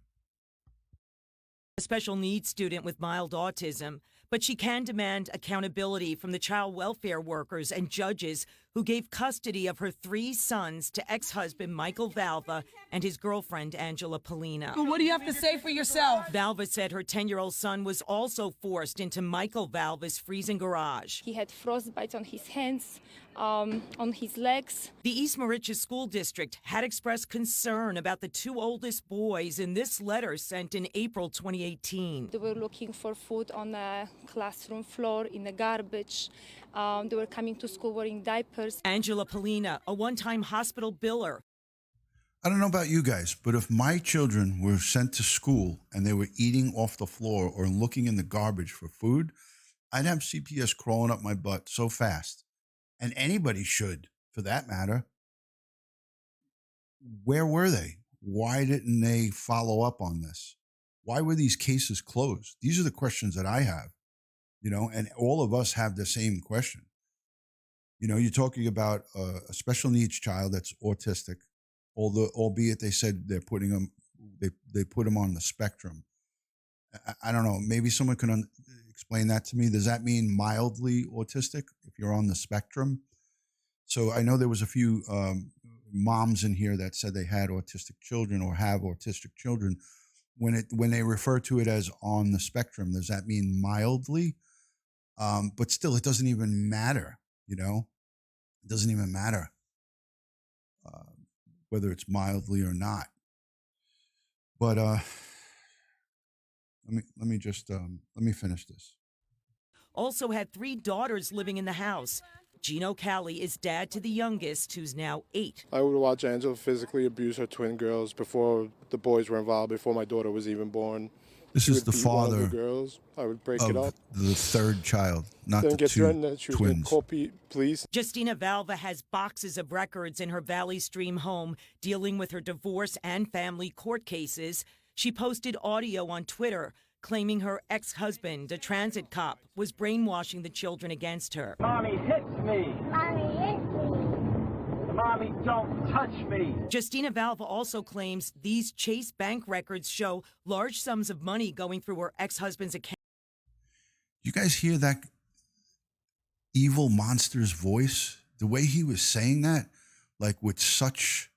A special needs student with mild autism, but she can demand accountability from the child welfare workers and judges who gave custody of her 3 sons to ex-husband Michael Valva and his girlfriend Angela Polina. Well, what do you have to say for yourself? Valva said her 10-year-old son was also forced into Michael Valva's freezing garage. He had frostbite on his hands, on his legs. The East Moriches School District had expressed concern about the 2 oldest boys in this letter sent in April 2018. They were looking for food on the classroom floor, in the garbage. They were coming to school wearing diapers. Angela Polina, a one-time hospital biller. I don't know about you guys, but if my children were sent to school and they were eating off the floor or looking in the garbage for food, I'd have CPS crawling up my butt so fast. And anybody should, for that matter. Where were they? Why didn't they follow up on this? Why were these cases closed? These are the questions that I have, and all of us have the same question. You're talking about a special needs child that's autistic, albeit they said they're putting them, they put him on the spectrum. I don't know. Maybe someone can explain that to me. Does that mean mildly autistic if you're on the spectrum? So I know there was a few moms in here that said they had autistic children or have autistic children. When they refer to it as on the spectrum, does that mean mildly? But still, it doesn't even matter. You know, it doesn't even matter whether it's mildly or not. But let me finish this. Also had 3 daughters living in the house. Gino Cali is dad to the youngest, who's now 8. I would watch Angela physically abuse her twin girls before the boys were involved, before my daughter was even born. This is the father of the girls. I would break it up. The third child, not Then the get two threatened that she was going to twins. call police. Justyna Valva has boxes of records in her Valley Stream home dealing with her divorce and family court cases. She posted audio on Twitter claiming her ex-husband, a transit cop, was brainwashing the children against her. Mommy hits me. Mommy hits me. Mommy, don't touch me. Justyna Valva also claims these Chase Bank records show large sums of money going through her ex-husband's account. You guys hear that evil monster's voice? The way he was saying that, like with such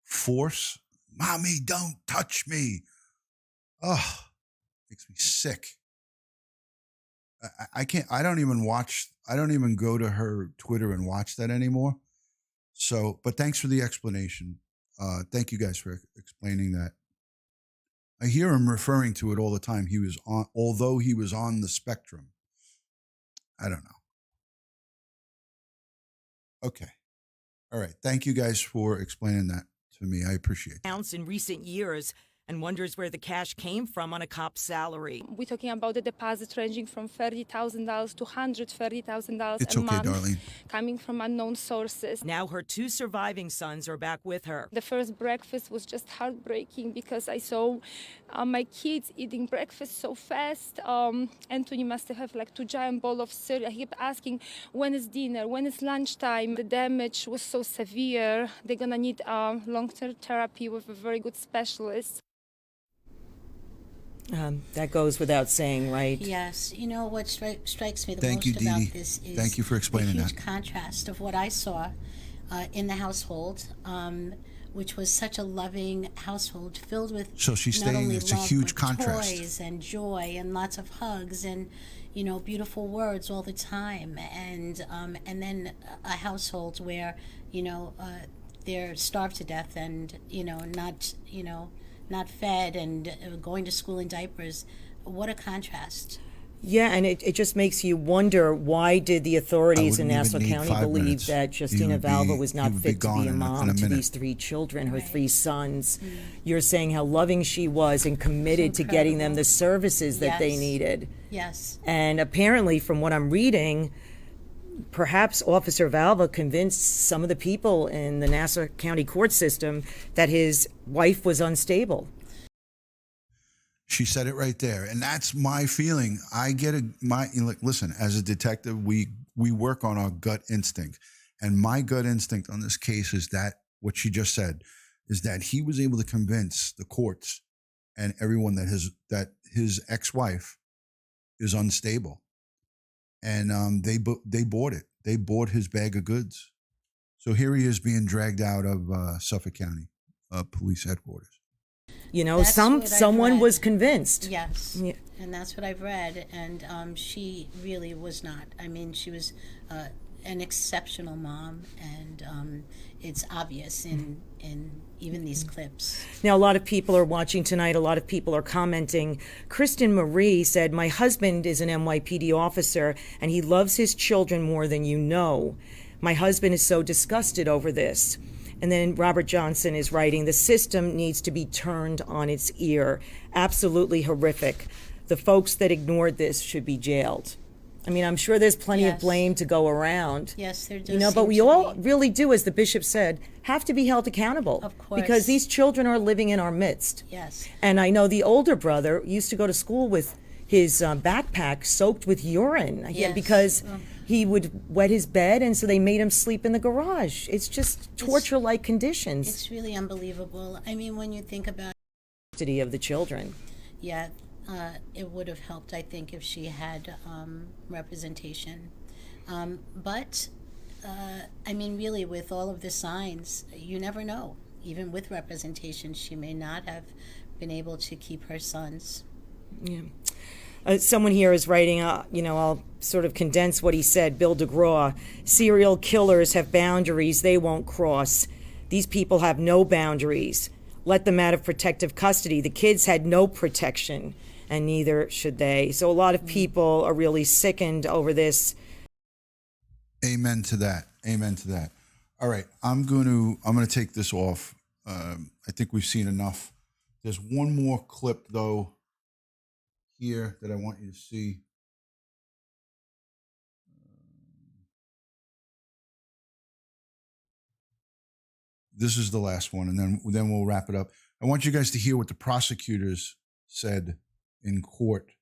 force. Mommy, don't touch me. Oh, makes me sick. I can't, I don't even go to her Twitter and watch that anymore. So, but thanks for the explanation. Thank you guys for explaining that. I hear him referring to it all the time. Although he was on the spectrum. I don't know. Okay. All right. Thank you guys for explaining that to me. I appreciate it. Accounts in recent years and wonders where the cash came from on a cop's salary. We're talking about the deposit ranging from $30,000 to $130,000 It's a okay, month, darling. coming from unknown sources. Now her 2 surviving sons are back with her. The first breakfast was just heartbreaking because I saw my kids eating breakfast so fast. Anthony must have like 2 giant bowls of cereal. He kept asking, when is dinner? When is lunchtime? The damage was so severe. They're gonna need long-term therapy with a very good specialist. That goes without saying, right? Yes. You know what strikes me the Thank you, most about Dee Dee. this is Thank you for explaining the huge that. contrast of what I saw in the household, which was such a loving household filled with So she's not saying only it's a love, huge but contrast. toys and joy and lots of hugs and beautiful words all the time, and then a household where they're starved to death and not fed and going to school in diapers. What a contrast. Yeah, and it just makes you wonder, why did the authorities in Nassau County believe that Justyna Valva was not fit to be a mom to these 3 children, her 3 sons? You're saying how loving she was and committed to getting them the services that they needed. Yes. And apparently, from what I'm reading, perhaps Officer Valva convinced some of the people in the Nassau County court system that his wife was unstable. She said it right there. And that's my feeling. I get listen, as a detective, we work on our gut instinct. And my gut instinct on this case is that what she just said is that he was able to convince the courts and everyone that his ex-wife is unstable. And they bought it. They bought his bag of goods. So here he is being dragged out of Suffolk County Police Headquarters. Someone was convinced. Yes, yeah. And that's what I've read. And she really was not. I mean, she was an exceptional mom, and it's obvious in even these clips. Now, a lot of people are watching tonight. A lot of people are commenting. Kristen Marie said, "My husband is an NYPD officer, and he loves his children more than you know. My husband is so disgusted over this." And then Robert Johnson is writing, "The system needs to be turned on its ear. Absolutely horrific. The folks that ignored this should be jailed." I mean, I'm sure there's plenty of blame to go around. Yes, there does. But we all really do, as the bishop said, have to be held accountable. Of course. Because these children are living in our midst. Yes. And I know the older brother used to go to school with his backpack soaked with urine. Yes. Because he would wet his bed, and so they made him sleep in the garage. It's just torture-like conditions. It's really unbelievable. I mean, when you think about custody of the children. Yeah, it would have helped, I think, if she had representation. But I mean, really, with all of the signs, you never know. Even with representation, she may not have been able to keep her sons. Yeah. Someone here is writing, I'll sort of condense what he said. Bill DeGraw, serial killers have boundaries they won't cross. These people have no boundaries. Let them out of protective custody. The kids had no protection, and neither should they. So a lot of people are really sickened over this. Amen to that. Amen to that. All right, I'm going to take this off. I think we've seen enough. There's one more clip though here that I want you to see. This is the last one, and then we'll wrap it up. I want you guys to hear what the prosecutors said in court.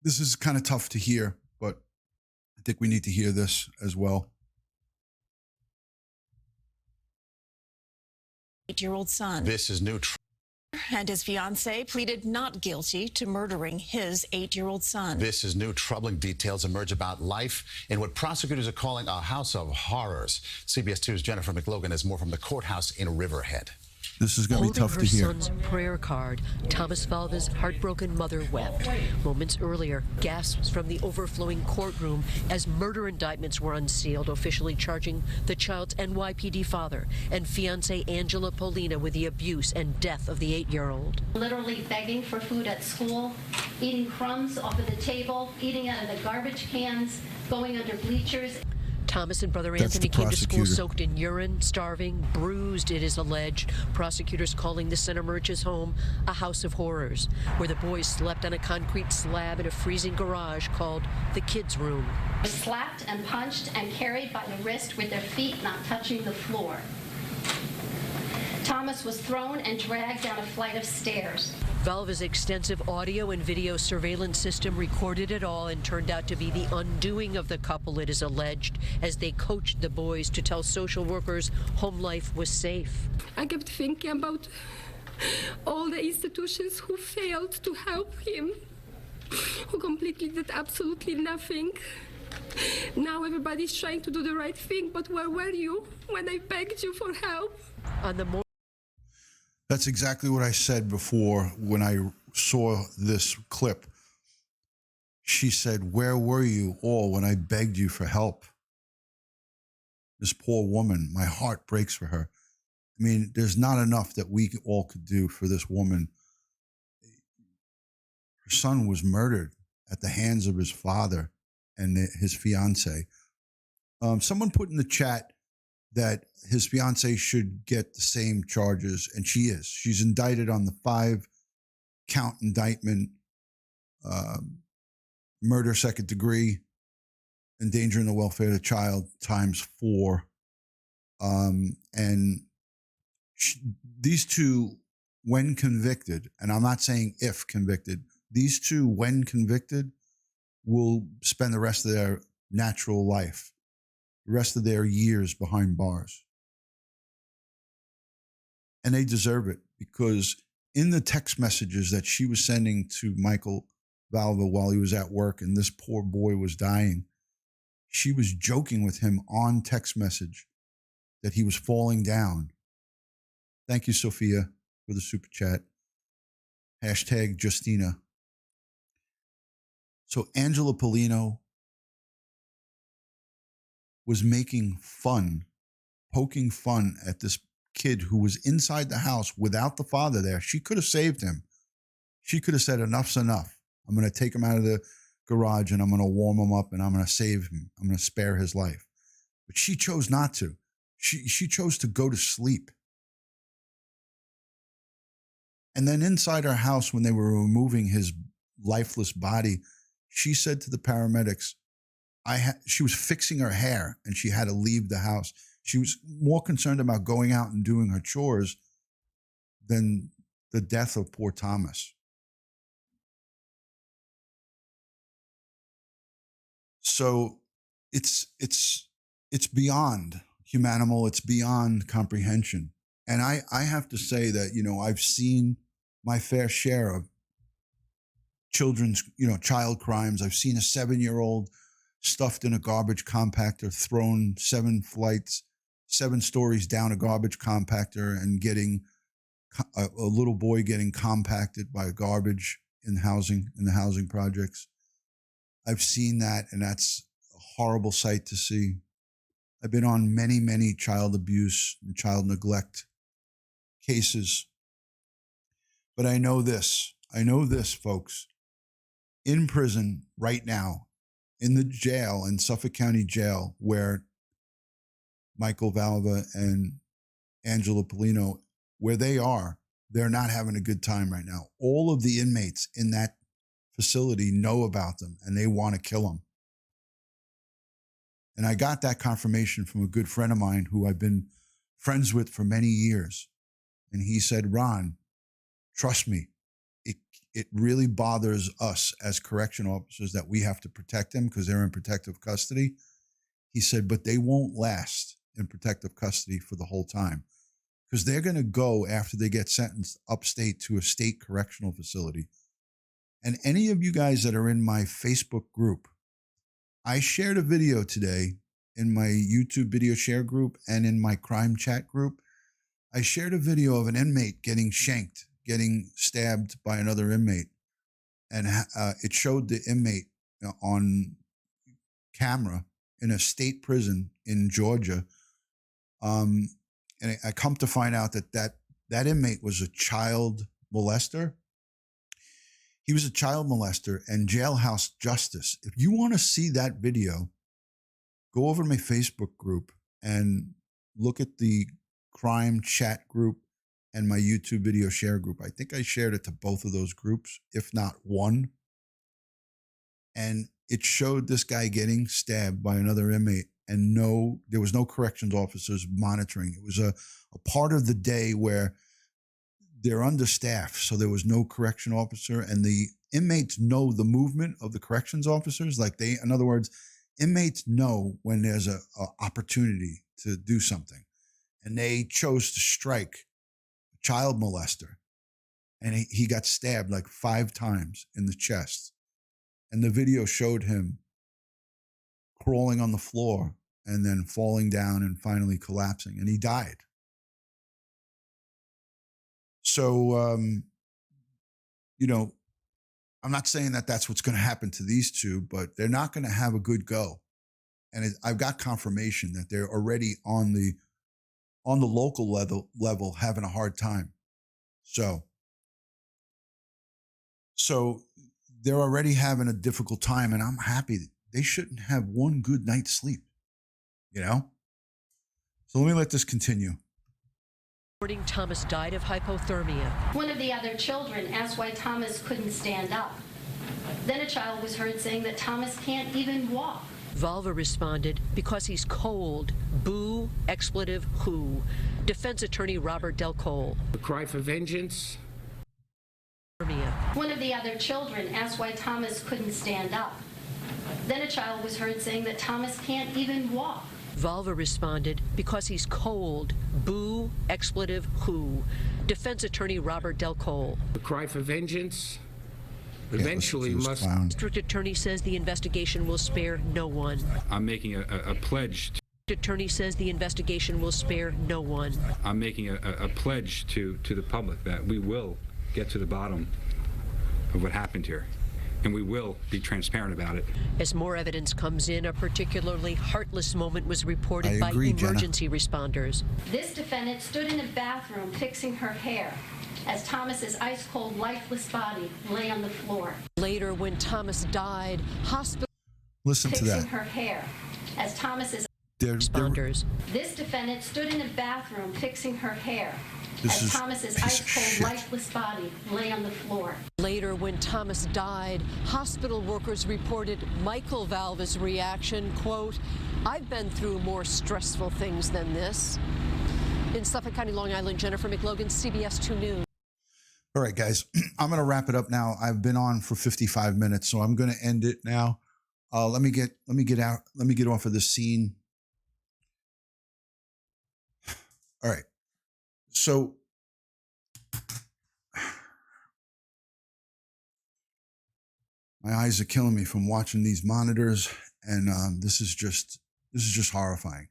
This is kind of tough to hear, but I think we need to hear this as well. 8-year-old son. This is new. And his fiancée pleaded not guilty to murdering his 8-year-old son. This is new. Troubling details emerge about life in what prosecutors are calling a house of horrors. CBS 2's Jennifer McLogan has more from the courthouse in Riverhead. This is going to be tough to hear. Holding her son's prayer card, Thomas Valva's heartbroken mother wept. Moments earlier, gasps from the overflowing courtroom as murder indictments were unsealed, officially charging the child's NYPD father and fiancée Angela Polina with the abuse and death of the 8-year-old. Literally begging for food at school, eating crumbs off of the table, eating out of the garbage cans, going under bleachers. Thomas and brother Anthony came to school soaked in urine, starving, bruised, it is alleged. Prosecutors calling the Center Merch's home a house of horrors, where the boys slept on a concrete slab in a freezing garage called the kids' room. Slapped and punched and carried by the wrist with their feet not touching the floor. Thomas was thrown and dragged down a flight of stairs. Valva's extensive audio and video surveillance system recorded it all and turned out to be the undoing of the couple, it is alleged, as they coached the boys to tell social workers home life was safe. I kept thinking about all the institutions who failed to help him, who completely did absolutely nothing. Now everybody's trying to do the right thing, but where were you when I begged you for help? On the That's exactly what I said before when I saw this clip. She said, "Where were you all when I begged you for help?" This poor woman, my heart breaks for her. I mean, there's not enough that we all could do for this woman. Her son was murdered at the hands of his father and his fiancée. Someone put in the chat that his fiancée should get the same charges, and she is. She's indicted on the 5-count indictment, murder second degree, endangering the welfare of the child ×4. These two, when convicted, and I'm not saying if convicted, these two, when convicted, will spend the rest of their natural life, the rest of their years behind bars. And they deserve it, because in the text messages that she was sending to Michael Valva while he was at work and this poor boy was dying, she was joking with him on text message that he was falling down. Thank you, Sophia, for the super chat. Hashtag Justyna. So Angela Polino was making fun, poking fun at this kid who was inside the house without the father there. She could have saved him. She could have said, enough's enough. I'm going to take him out of the garage and I'm going to warm him up and I'm going to save him. I'm going to spare his life. But she chose not to. She chose to go to sleep. And then inside her house, when they were removing his lifeless body, she said to the paramedics, she was fixing her hair and she had to leave the house. She was more concerned about going out and doing her chores than the death of poor Thomas. So it's beyond humanimal. It's beyond comprehension. And I have to say that, you know, I've seen my fair share of children's, you know, child crimes. I've seen a 7-year-old stuffed in a garbage compactor, thrown 7 stories down a garbage compactor, and getting a little boy getting compacted by garbage in the housing projects. I've seen that, and that's a horrible sight to see. I've been on many, many child abuse and child neglect cases. But I know this, folks. In prison right now, in the jail, in Suffolk County Jail, where Michael Valva and Angela Polino, where they are, they're not having a good time right now. All of the inmates in that facility know about them, and they want to kill them. And I got that confirmation from a good friend of mine who I've been friends with for many years. And he said, Ron, trust me, it really bothers us as correction officers that we have to protect them because they're in protective custody. He said, but they won't last in protective custody for the whole time because they're going to go after they get sentenced upstate to a state correctional facility. And any of you guys that are in my Facebook group, I shared a video today in my YouTube video share group and in my crime chat group. I shared a video of an inmate getting shanked, getting stabbed by another inmate. And it showed the inmate on camera in a state prison in Georgia. And I come to find out that inmate was a child molester. He was a child molester and jailhouse justice. If you want to see that video, go over to my Facebook group and look at the crime chat group and my YouTube video share group. I think I shared it to both of those groups, if not one. And it showed this guy getting stabbed by another inmate, and there was no corrections officers monitoring. It was a part of the day where they're understaffed, so there was no correction officer, and the inmates know the movement of the corrections officers. In other words, inmates know when there's a opportunity to do something, and they chose to strike a child molester, and he got stabbed like 5 times in the chest, and the video showed him crawling on the floor and then falling down and finally collapsing, and he died. So, you know, I'm not saying that that's what's going to happen to these two, but they're not going to have a good go. And I've got confirmation that they're already on the local level having a hard time. So they're already having a difficult time, and I'm happy that they shouldn't have one good night's sleep, you know? So let me let this continue. Thomas died of hypothermia. One of the other children asked why Thomas couldn't stand up. Then a child was heard saying that Thomas can't even walk. Valva responded, because he's cold. Boo, expletive, who? Defense attorney Robert Del Cole. The cry for vengeance. One of the other children asked why Thomas couldn't stand up. Then a child was heard saying that Thomas can't even walk. Valva responded, because he's cold. Boo, expletive, who? Defense attorney Robert Del Cole. The cry for vengeance eventually must. District attorney says the investigation will spare no one. I'm making a pledge. Attorney says the investigation will spare no one. I'm making a pledge to the public that we will get to the bottom of what happened here, and we will be transparent about it. As more evidence comes in, a particularly heartless moment was reported by emergency responders. This defendant stood in a bathroom fixing her hair as Thomas's ice-cold, lifeless body lay on the floor. Later, when Thomas died, hospital Listen to that. Fixing her hair as Thomas's responders. This defendant stood in a bathroom fixing her hair This as is Thomas's a piece of ice-cold, shit. lifeless body lay on the floor. Later, when Thomas died, hospital workers reported Michael Valva's reaction, quote, "I've been through more stressful things than this." In Suffolk County, Long Island, Jennifer McLogan, CBS 2 News. All right, guys, I'm going to wrap it up now. I've been on for 55 minutes, so I'm going to end it now. Let me get off of this scene. All right. So my eyes are killing me from watching these monitors, and this is just horrifying.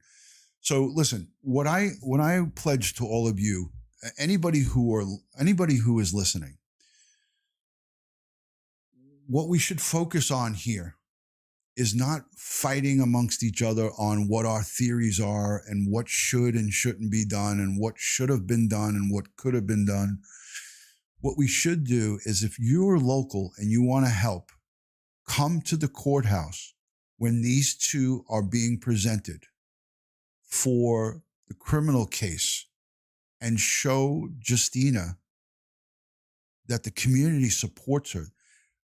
So listen, what I pledge to all of you, anybody who is listening, what we should focus on here is not fighting amongst each other on what our theories are and what should and shouldn't be done and what should have been done and what could have been done. What we should do is, if you're local and you want to help, come to the courthouse when these two are being presented for the criminal case and show Justyna that the community supports her.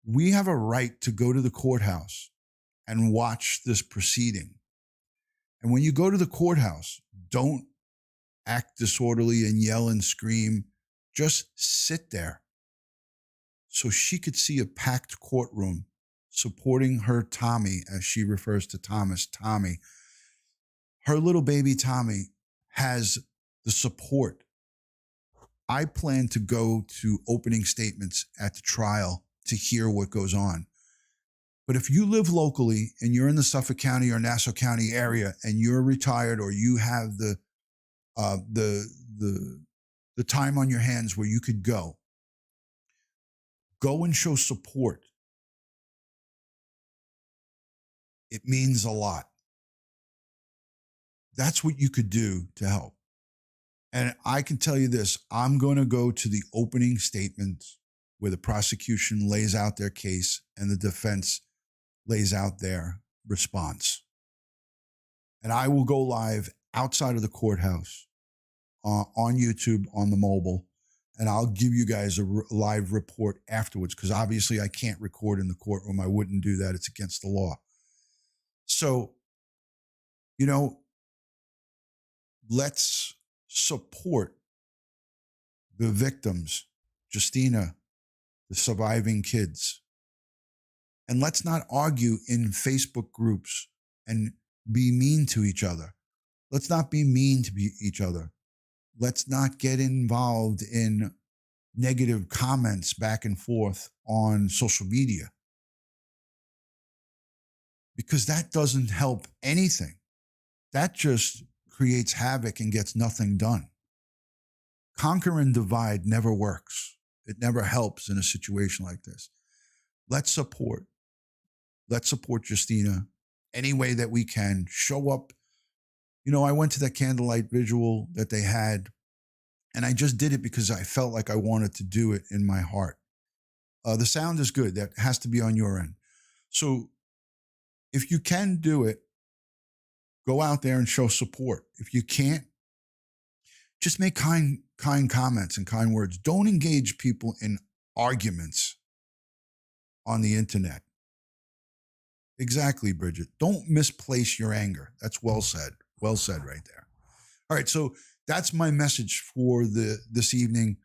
We have a right to go to the courthouse and watch this proceeding. And when you go to the courthouse, don't act disorderly and yell and scream. Just sit there so she could see a packed courtroom supporting her Tommy, as she refers to Thomas, Tommy. Her little baby Tommy has the support. I plan to go to opening statements at the trial to hear what goes on. But if you live locally and you're in the Suffolk County or Nassau County area and you're retired, or you have the time on your hands where you could go and show support. It means a lot. That's what you could do to help. And I can tell you this, I'm going to go to the opening statements where the prosecution lays out their case and the defense lays out their response. And I will go live outside of the courthouse on YouTube, on the mobile, and I'll give you guys a live report afterwards, because obviously I can't record in the courtroom. I wouldn't do that. It's against the law. So, let's support the victims, Justyna, the surviving kids. And let's not argue in Facebook groups and be mean to each other. Let's not be mean to each other. Let's not get involved in negative comments back and forth on social media, because that doesn't help anything. That just creates havoc and gets nothing done. Conquer and divide never works. It never helps in a situation like this. Let's support Justyna any way that we can. Show up. I went to that candlelight visual that they had, and I just did it because I felt like I wanted to do it in my heart. The sound is good. That has to be on your end. So if you can do it, go out there and show support. If you can't, just make kind comments and kind words. Don't engage people in arguments on the internet. Exactly, Bridget. Don't misplace your anger. That's well said. Well said right there. All right, so that's my message for this evening.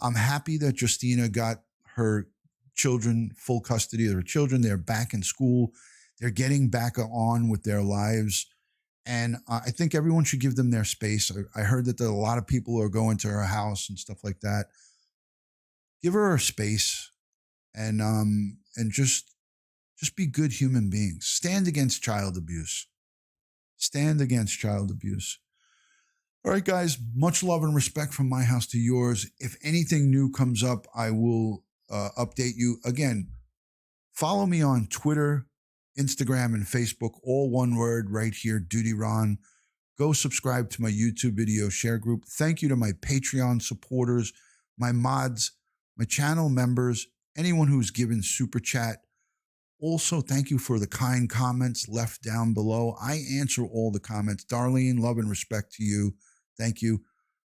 I'm happy that Justyna got her children full custody of her children. They're back in school. They're getting back on with their lives. And I think everyone should give them their space. I heard that a lot of people are going to her house and stuff like that. Give her her space and just be good human beings. Stand against child abuse. Stand against child abuse. All right, guys, much love and respect from my house to yours. If anything new comes up, I will update you. Again, follow me on Twitter, Instagram, and Facebook, all one word right here, DutyRon. Go subscribe to my YouTube video share group. Thank you to my Patreon supporters, my mods, my channel members, anyone who's given super chat. Also, thank you for the kind comments left down below. I answer all the comments. Darlene, love and respect to you. Thank you.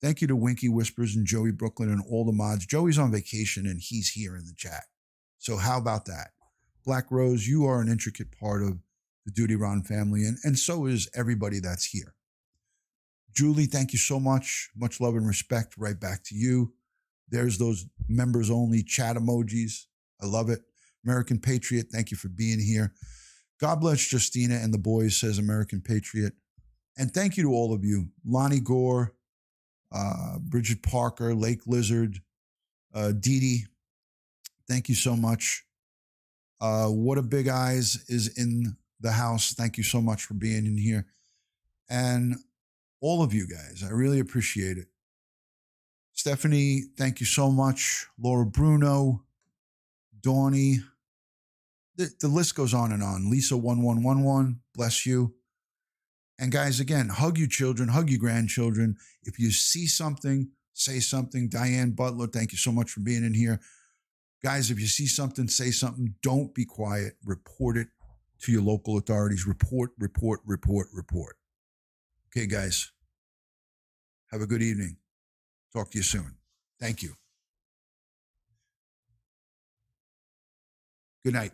Thank you to Winky Whispers and Joey Brooklyn and all the mods. Joey's on vacation and he's here in the chat. So how about that? Black Rose, you are an intricate part of the DutyRon family, and so is everybody that's here. Julie, thank you so much. Much love and respect right back to you. There's those members only chat emojis. I love it. American Patriot, thank you for being here. God bless Justyna and the boys, says American Patriot. And thank you to all of you. Lonnie Gore, Bridget Parker, Lake Lizard, Dee Dee, thank you so much. What a Big Eyes is in the house. Thank you so much for being in here. And all of you guys, I really appreciate it. Stephanie, thank you so much. Laura Bruno, Dawny, the list goes on and on. Lisa1111, bless you. And guys, again, hug your children, hug your grandchildren. If you see something, say something. Diane Butler, thank you so much for being in here. Guys, if you see something, say something. Don't be quiet. Report it to your local authorities. Report, report, report, report. Okay, guys. Have a good evening. Talk to you soon. Thank you. Good night.